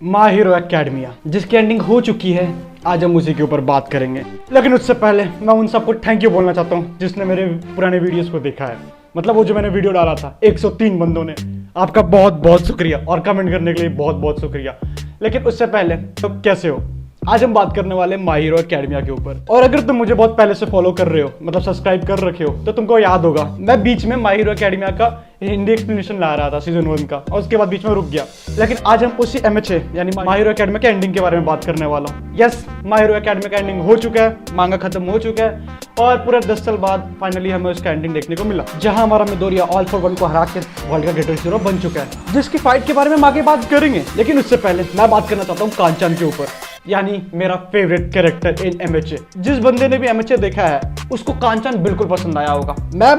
My hero academia जिसकी ending हो चुकी है, आज हम उसी के ऊपर बात करेंगे। लेकिन उससे पहले मैं उन सबको थैंक यू बोलना चाहता हूँ जिसने मेरे पुराने वीडियोस को देखा है। मतलब वो जो मैंने वीडियो डाला था 103 बंदों ने, आपका बहुत बहुत शुक्रिया और कमेंट करने के लिए बहुत बहुत शुक्रिया। लेकिन उससे पहले तो कैसे हो, आज हम बात करने वाले माय हीरो एकेडमिया के ऊपर। और अगर तुम मुझे बहुत पहले से फॉलो कर रहे हो, मतलब सब्सक्राइब कर रखे हो, तो तुमको याद होगा मैं बीच में माय हीरो एकेडमिया का हिंदी एक्सप्लेनेशन ला रहा था सीजन 1 का, और उसके बाद बीच में रुक गया। लेकिन आज हम उसी MHA यानी माय हीरो एकेडमिया के एंडिंग के बारे में बात करने वाला हूँ। यस, माय हीरो एकेडमिया का एंडिंग हो चुका है, मांगा खत्म हो चुका है और पूरे 10 साल बाद फाइनली हमें उसका एंडिंग देखने को मिला, जहां हमारा मिडोरिया ऑल फॉर वन को हरा के वर्ल्ड का ग्रेटेस्ट हीरो बन चुका है, जिसकी फाइट के बारे में हम आगे बात करेंगे। लेकिन उससे पहले मैं बात करना चाहता हूँ कांचन के ऊपर, यानी मेरा फेवरेट कैरेक्टर इन MHA। जिस बंदे ने भी MHA देखा है उसको कांचन बिल्कुल पसंद आया होगा।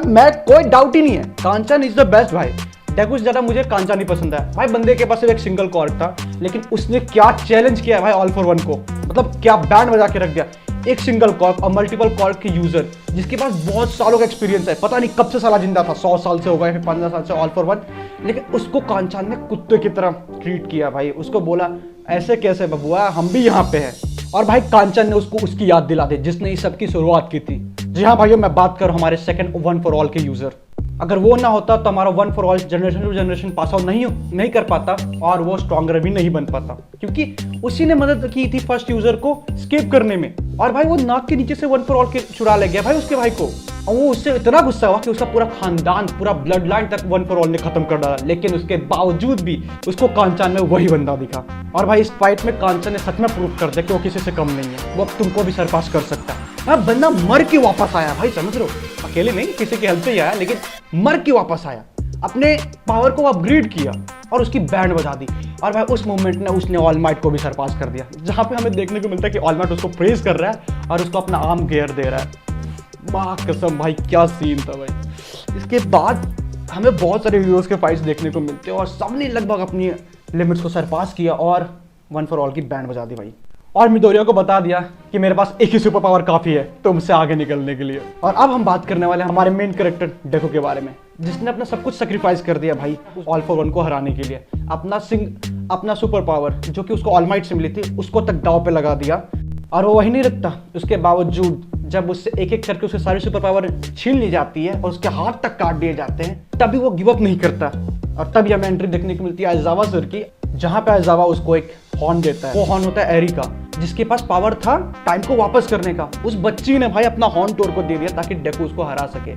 मैं कोई डाउट ही नहीं है, कांचन इज द बेस्ट भाई। देखो उससे ज्यादा मुझे कांचन ही पसंद है भाई। बंदे के पास सिर्फ एक सिंगल कॉर्ड था, लेकिन उसने क्या चैलेंज किया है भाई ऑल फॉर वन को, मतलब क्या बैंड बजा के रख दिया। एक सिंगल कॉर्ड और मल्टीपल कॉर्ड के यूजर, जिसके पास बहुत सालों का एक्सपीरियंस है, पता नहीं कब से साला जिंदा था, 100 साल से होगा या फिर 15 साल से ऑल फॉर वन, लेकिन उसको कांचन ने कुत्ते की तरह ट्रीट किया भाई। उसको बोला ऐसे कैसे बबुआ, हम भी यहाँ पे हैं। और भाई कांचन ने उसको उसकी याद दिला दी जिसने इस सब की शुरुआत की थी। जी हाँ भाइयों, मैं बात कर रहा हूँ हमारे सेकंड वन फॉर ऑल के यूजर। अगर वो ना होता तो हमारा one for all generation to generation pass out नहीं कर पाता और वो स्ट्रॉन्गर भी नहीं बन पाता, क्योंकि उसी ने मदद की थी फर्स्ट यूजर को स्केप करने में। और भाई वो नाक के नीचे से वन फॉर ऑल के चुरा ले गया भाई उसके भाई को, और वो उससे इतना गुस्सा हुआ कि उसका पूरा खानदान, पूरा ब्लड लाइन तक वन फॉर ऑल ने खत्म कर डाला। लेकिन उसके बावजूद भी उसको कांचन में वही बंदा दिखा। और भाई इस फाइट में कांचन ने सच में प्रूव कर दिया कि वो किसी से कम नहीं है, वो अब तुमको भी सरपास कर सकता है। हाँ, बंदा मर के वापस आया भाई, समझ रहे हो, अकेले नहीं किसी की हेल्प से ही आया, लेकिन मर के वापस आया, अपने पावर को अपग्रेड किया और उसकी बैंड बजा दी। और भाई उस मोमेंट ने उसने ऑल माइट को भी सरपास कर दिया, जहां पे हमें देखने को मिलता है कि ऑल माइट उसको प्रेज कर रहा है और उसको अपना आर्म गियर दे रहा है। वाह कसम भाई, क्या सीन था भाई। इसके बाद हमें बहुत सारे हीरोज के फाइट्स देखने को मिलते हैं और सबने लगभग अपनी लिमिट्स को सरपास किया और वन फॉर ऑल की बैंड बजा दी भाई। और मिडोरिया को बता दिया कि मेरे पास एक ही सुपर पावर काफी है तुमसे आगे निकलने के लिए। और अब हम बात करने वाले हैं हमारे मेन कैरेक्टर डेको के बारे में, जिसने अपना सब कुछ सेक्रीफाइस कर दिया भाई ऑल फॉर वन को हराने के लिए। अपना सुपर पावर जो कि उसको ऑलमाइट से मिली थी उसको तक दांव पे लगा दिया। और वो वही नहीं रखता, उसके बावजूद जब उससे एक एक करके उसके सारी सुपर पावर छीन ली जाती है और उसके हाथ तक काट दिए जाते हैं, तभी वो गिव अप नहीं करता। और तभी हमें एंट्री देखने को मिलती है आइजावा सर की, जहां पे आइजावा उसको एक हॉर्न देता है। वो हॉर्न होता है एरी का, जिसके पास पावर था टाइम को वापस करने का। उस बच्ची ने भाई अपना हॉर्न टोर को दे दिया ताकि डेको उसको हरा सके।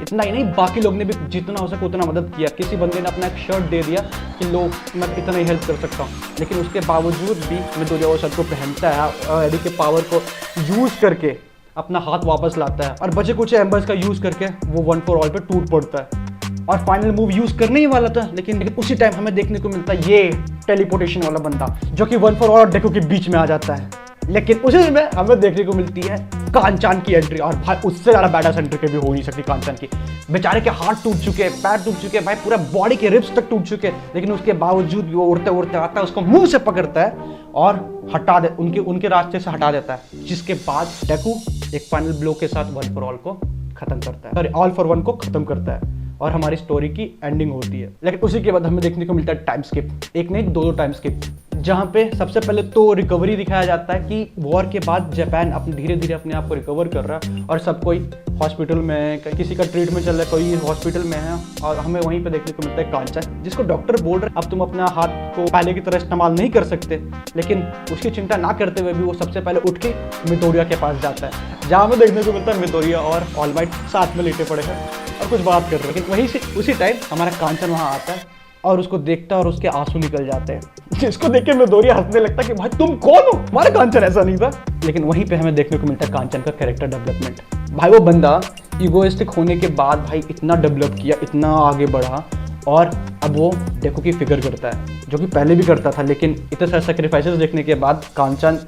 इतना ही नहीं, बाकी लोग ने भी जितना हो सके उतना मदद किया। किसी बंदे ने अपना एक शर्ट दे दिया कि लो मैं इतना ही हेल्प कर सकता हूँ, लेकिन उसके बावजूद भी मिडोरिया वो शर्ट को पहनता है और एरी के पावर को यूज करके अपना हाथ वापस लाता है और बचे कुछ एम्बर्स का यूज करके वो वन फॉर ऑल पे टूट पड़ता है और फाइनल मूव यूज करने ही वाला था। लेकिन उसी टाइम हमें देखने को मिलता है ये टेलीपोर्टेशन वाला बंदा, जो कि वन फॉर ऑल और डेको के बीच में आ जाता है। लेकिन उसी में हमें देखने को मिलती है कांचन की एंट्री, और भाई उससे ज्यादा बैडास एंट्री के भी हो नहीं सकती कांचन की। बेचारे के हाथ टूट चुके, पैर टूट चुके भाई, पूरा बॉडी के रिब्स तक टूट चुके, लेकिन उसके बावजूद वो उड़ते उड़ते आता है, उसको मुंह से पकड़ता है और हटा दे उनके रास्ते से हटा देता है। जिसके बाद डेको एक फाइनल ब्लो के साथ वन फॉर ऑल को खत्म करता है, सॉरी ऑल फॉर वन को खत्म करता है और हमारी स्टोरी की एंडिंग होती है। लेकिन उसी के बाद हमें देखने को मिलता है टाइम स्किप, एक नहीं दो टाइम स्किप, जहाँ पे सबसे पहले तो रिकवरी दिखाया जाता है कि वॉर के बाद जापान धीरे धीरे अपने आप को रिकवर कर रहा है और सब कोई हॉस्पिटल में है, किसी का ट्रीटमेंट चल रहा है, कोई हॉस्पिटल में है। और हमें वहीं पे देखने को मिलता है कांचन, जिसको डॉक्टर बोल रहे अब तुम अपना हाथ को पहले की तरह इस्तेमाल नहीं कर सकते, लेकिन उसकी चिंता ना करते हुए भी वो सबसे पहले उठ के मिडोरिया के पास जाता है, जहाँ हमें देखने को मिलता है मिडोरिया और ऑल माइट साथ में लेटे पड़े हैं और कुछ बात कर रहे हैं। लेकिन वहीं से उसी टाइम हमारा कांचन वहाँ आता है और उसको देखता है और उसके आंसू निकल जाते हैं, जिसको देख के मिडोरिया हंसने लगता है कि भाई तुम कौन हो, हमारा कांचन ऐसा नहीं था। लेकिन वहीं पे हमें देखने को मिलता है कांचन का कैरेक्टर डेवलपमेंट। भाई वो बंदा इगोइस्टिक होने के बाद भाई इतना डेवलप किया, इतना आगे बढ़ा और अब वो डेको की फिगर करता है, जो कि पहले भी करता था। लेकिन इतने सारे सेक्रीफाइसेस देखने के बाद कांचन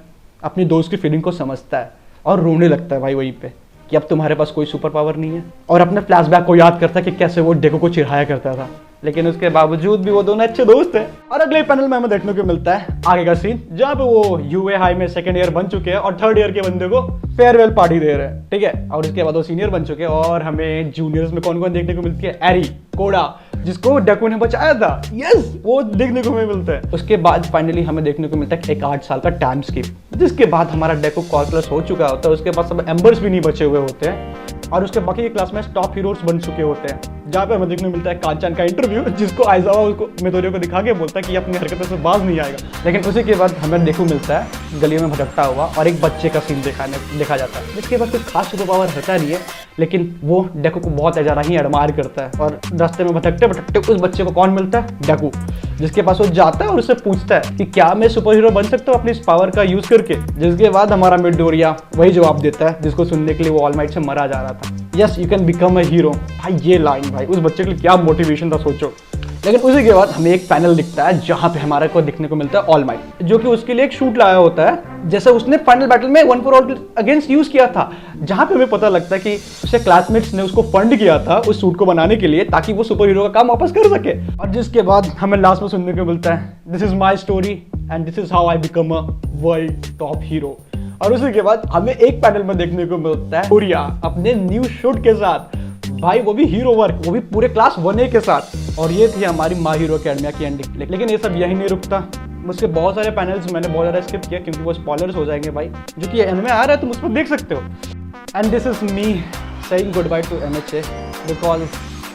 अपनी दोस्त की फीलिंग को समझता है और रोने लगता है भाई वहीं पे कि अब तुम्हारे पास कोई सुपर पावर नहीं है, और अपने फ्लैशबैक को याद करता है कि कैसे वो डेको को चिढ़ाया करता था। लेकिन उसके बावजूद भी वो दोनों अच्छे दोस्त हैं। और अगले पैनल में हमें देखने को मिलता है आगे का सीन, जहाँ पे वो यूए हाई में सेकंड ईयर बन चुके हैं और थर्ड ईयर के बंदे को फेयरवेल पार्टी दे रहे हैं, ठीक है। और उसके बाद वो सीनियर बन चुके हैं और हमें जूनियर्स में कौन कौन देखने को मिलती है, एरी, कोडा, जिसको डेको ने बचाया था। यस, वो देखने को हमें मिलता है। उसके बाद फाइनली हमें देखने को मिलता है एक 8 साल का टाइम स्किप, जिसके बाद हमारा डेको कॉर्कलेस हो चुका होता है। उसके पास सब एम्बर्स भी नहीं बचे हुए होते हैं और उसके बाकी के क्लास में टॉप हीरोज बन चुके होते हैं। जहाँ पे हमें देखने को मिलता है कांचन का इंटरव्यू, जिसको आइजावा उसको मितोरियो को दिखा के बोलता है कि अपनी हरकतों से बाज नहीं आएगा। लेकिन उसी के बाद हमें डेको मिलता है गलियों में भटकता हुआ और एक बच्चे का सीन देखा जाता है, जिसके पास कुछ खास सुपर पावर होता नहीं है, लेकिन वो डेको को बहुत ज़्यादा ही एडमायर करता है। और रास्ते में भटकते भटकते उस बच्चे को कौन मिलता है? डेको, जिसके पास वो जाता है और उससे पूछता है कि क्या मैं सुपर हीरो बन सकता हूँ अपनी इस पावर का यूज करके। जिसके बाद हमारा मिडोरिया वही जवाब देता है जिसको सुनने के लिए वो ऑल माइट से मरा जा रहा था, yes you can become a hero. भाई ये लाइन भाई उस बच्चे के लिए क्या मोटिवेशन था सोचो। लेकिन उसी के बाद हमें एक पैनल दिखता है जहां पे हमारे को दिखने को मिलता है ऑल माइट, जो कि उसके लिए एक शूट लाया होता है जैसे उसने फाइनल बैटल में one for all against use किया था। जहां पे हमें पता लगता है कि उसके क्लासमेट्स ने उसको फंड किया था उस सूट को बनाने के लिए ताकि वो सुपर हीरो का काम वापस कर सके। और जिसके बाद हमें लास्ट में सुनने को मिलता है this is my story and this is how I become a world top hero. और उसी के बाद हमें एक पैनल में देखने को मिलता है कोरिया अपने न्यू शूट के साथ, भाई वो भी हीरो वर्क, वो भी पूरे क्लास 1A के साथ। और ये थी हमारी माय हीरो अकेडमिया की एंडिंग। लेकिन ये सब यही नहीं रुकता, मुझसे बहुत सारे पैनल्स मैंने बहुत ज़्यादा स्किप किया क्योंकि वो स्पॉयलर्स हो जाएंगे भाई, जो कि एनिमे आ रहा है तुम उस पर देख सकते हो। And this is me saying good by two MHA because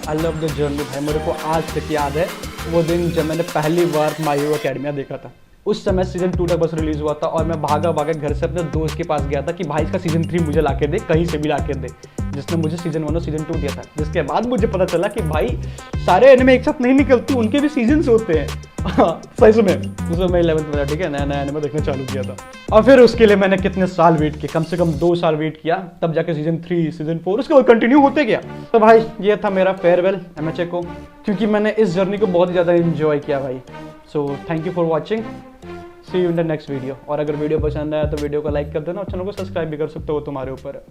I love the journey. भाई मेरे को आज तक याद है वो दिन जब मैंने पहली बार माय हीरो अकेडमिया देखा था। उस समय सीजन 2 तक बस रिलीज हुआ था और मैं भागा घर से अपने दोस्त के पास गया था कि भाई इसका सीजन 3 मुझे लाके दे, कहीं से भी लाके दे, जिसने मुझे सीजन 1 और सीजन 2 दिया था। जिसके बाद मुझे पता चला कि भाई सारे एनिमे एक साथ नहीं निकलते, उनके भी सीजन्स होते हैं। सही में उस समय 11th में, ठीक है, नया एनिमे देखना चालू किया था। और फिर उसके लिए मैंने कितने साल वेट किया, कम से कम 2 साल वेट किया, तब जाके सीजन 3 सीजन 4 उसके बाद कंटिन्यू होते गया। तो भाई ये था मेरा फेयरवेल MHA को, क्योंकि मैंने इस जर्नी को बहुत ही ज़्यादा इंजॉय किया भाई। So thank you for watching, see you in the next video. और अगर वीडियो पसंद आया तो वीडियो को लाइक कर देना और चैनल को सब्सक्राइब भी कर सकते हो, तुम्हारे ऊपर है।